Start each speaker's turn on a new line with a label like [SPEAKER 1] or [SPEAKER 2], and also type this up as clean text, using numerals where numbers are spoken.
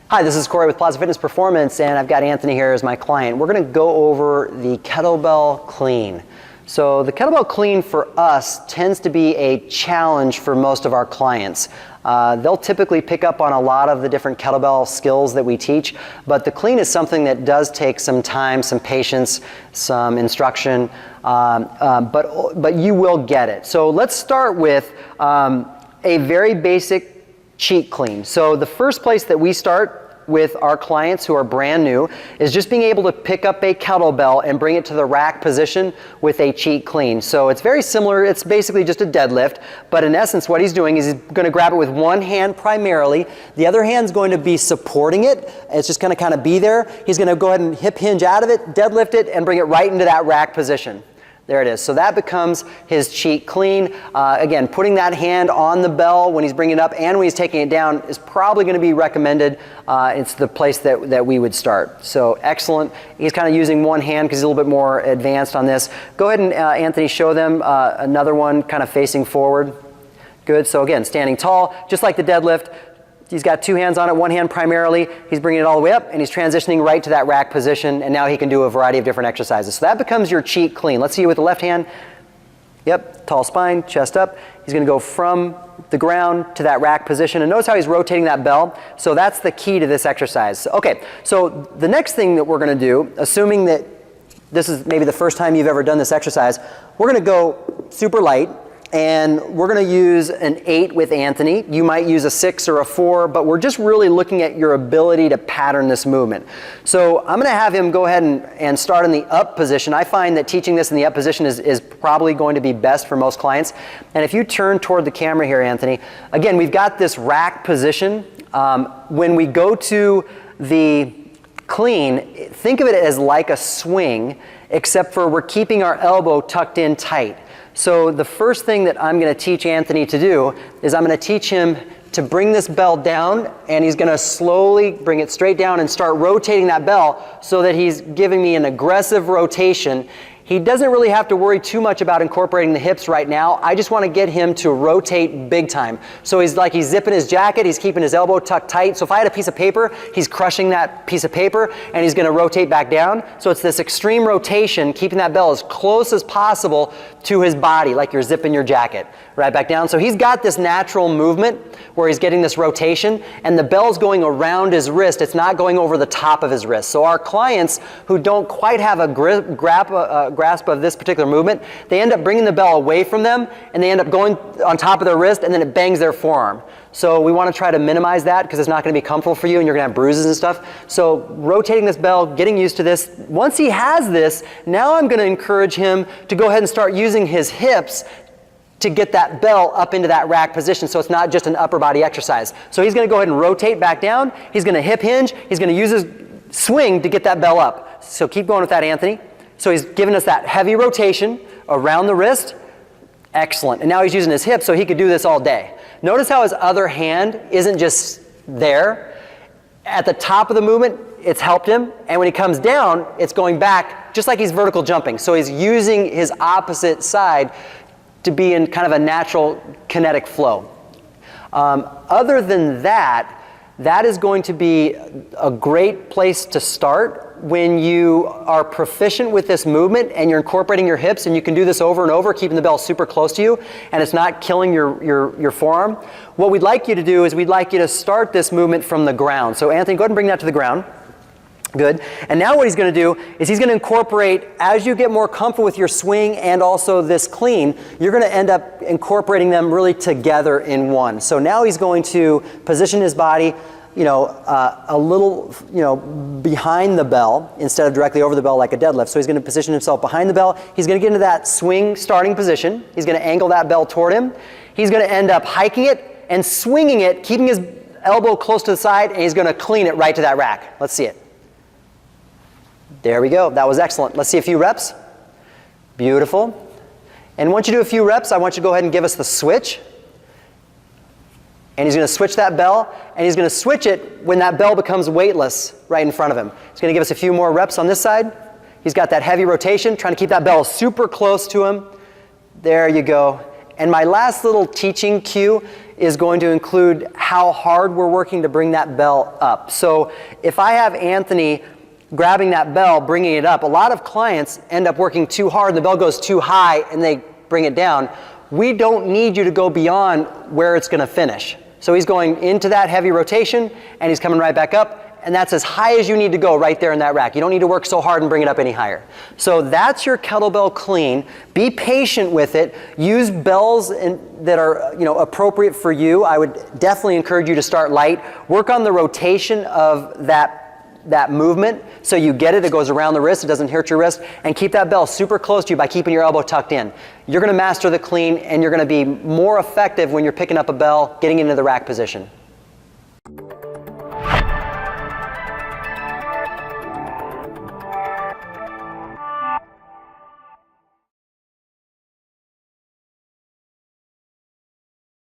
[SPEAKER 1] Hi, this is Corey with Plaza Fitness Performance, and I've got Anthony here as my client. We're going to go over the kettlebell clean. So the kettlebell clean for us tends to be a challenge for most of our clients. They'll typically pick up on a lot of the different kettlebell skills that we teach, but the clean is something that does take some time, some patience, some instruction, but you will get it. So let's start with a very basic cheat clean. So the first place that we start with our clients who are brand new is just being able to pick up a kettlebell and bring it to the rack position with a cheat clean. So it's very similar. It's basically just a deadlift, but in essence what he's doing is he's going to grab it with one hand primarily. The other hand's going to be supporting it. It's just going to kind of be there. He's going to go ahead and hip hinge out of it, deadlift it, and bring it right into that rack position. There it is. So that becomes his cheat clean. Again, putting that hand on the bell when he's bringing it up and when he's taking it down is probably going to be recommended. It's the place that we would start. So excellent. He's kind of using one hand because he's a little bit more advanced on this. Go ahead and Anthony, show them another one kind of facing forward. Good. So again, standing tall, just like the deadlift. He's got two hands on it, one hand primarily. He's bringing it all the way up and he's transitioning right to that rack position, and now he can do a variety of different exercises. So that becomes your cheat clean. Let's see you with the left hand. Yep, tall spine, chest up. He's going to go from the ground to that rack position, and notice how he's rotating that bell. So that's the key to this exercise. Okay, so the next thing that we're going to do, assuming that this is maybe the first time you've ever done this exercise, we're going to go super light. And we're going to use an 8 with Anthony. You might use a 6 or a 4, but we're just really looking at your ability to pattern this movement. So I'm going to have him go ahead and start in the up position. I find that teaching this in the up position is probably going to be best for most clients. And if you turn toward the camera here, Anthony, again, we've got this rack position. When we go to the clean, think of it as like a swing, except for we're keeping our elbow tucked in tight. So the first thing that I'm going to teach Anthony to do is I'm going to teach him to bring this bell down, and he's going to slowly bring it straight down and start rotating that bell so that he's giving me an aggressive rotation. He doesn't really have to worry too much about incorporating the hips right now. I just want to get him to rotate big time. So he's zipping his jacket, he's keeping his elbow tucked tight. So if I had a piece of paper, he's crushing that piece of paper and he's going to rotate back down. So it's this extreme rotation, keeping that bell as close as possible to his body, like you're zipping your jacket. Right back down. So he's got this natural movement where he's getting this rotation, and the bell's going around his wrist. It's not going over the top of his wrist. So our clients who don't quite have a grasp of this particular movement, they end up bringing the bell away from them, and they end up going on top of their wrist, and then it bangs their forearm. So we want to try to minimize that because it's not going to be comfortable for you and you're going to have bruises and stuff. So rotating this bell, getting used to this. Once he has this, now I'm going to encourage him to go ahead and start using his hips to get that bell up into that rack position, so it's not just an upper body exercise. So he's going to go ahead and rotate back down. He's going to hip hinge. He's going to use his swing to get that bell up. So keep going with that, Anthony. So he's giving us that heavy rotation around the wrist. Excellent. And now he's using his hips, so he could do this all day. Notice how his other hand isn't just there. At the top of the movement, it's helped him, and when he comes down, it's going back just like he's vertical jumping. So he's using his opposite side to be in kind of a natural kinetic flow. Other than that, that is going to be a great place to start when you are proficient with this movement and you're incorporating your hips, and you can do this over and over, keeping the bell super close to you, and it's not killing your forearm. What we'd like you to do is we'd like you to start this movement from the ground. So Anthony, go ahead and bring that to the ground. Good. And now what he's going to do is he's going to incorporate, as you get more comfortable with your swing and also this clean, you're going to end up incorporating them really together in one. So now he's going to position his body, a little, behind the bell instead of directly over the bell like a deadlift. So he's going to position himself behind the bell. He's going to get into that swing starting position. He's going to angle that bell toward him. He's going to end up hiking it and swinging it, keeping his elbow close to the side, and he's going to clean it right to that rack. Let's see it. There we go. That was excellent. Let's see a few reps. Beautiful. And once you do a few reps, I want you to go ahead and give us the switch. And he's going to switch that bell, and he's going to switch it when that bell becomes weightless right in front of him. He's going to give us a few more reps on this side. He's got that heavy rotation, trying to keep that bell super close to him. There you go. And my last little teaching cue is going to include how hard we're working to bring that bell up. So if I have Anthony grabbing that bell, bringing it up, a lot of clients end up working too hard and the bell goes too high and they bring it down. We don't need you to go beyond where it's going to finish. So he's going into that heavy rotation and he's coming right back up, and that's as high as you need to go right there in that rack. You don't need to work so hard and bring it up any higher. So that's your kettlebell clean. Be patient with it. Use bells that are appropriate for you. I would definitely encourage you to start light. Work on the rotation of that movement so you get it. It goes around the wrist. It doesn't hurt your wrist. And keep that bell super close to you by keeping your elbow tucked in. You're going to master the clean, and you're going to be more effective when you're picking up a bell, getting into the rack position.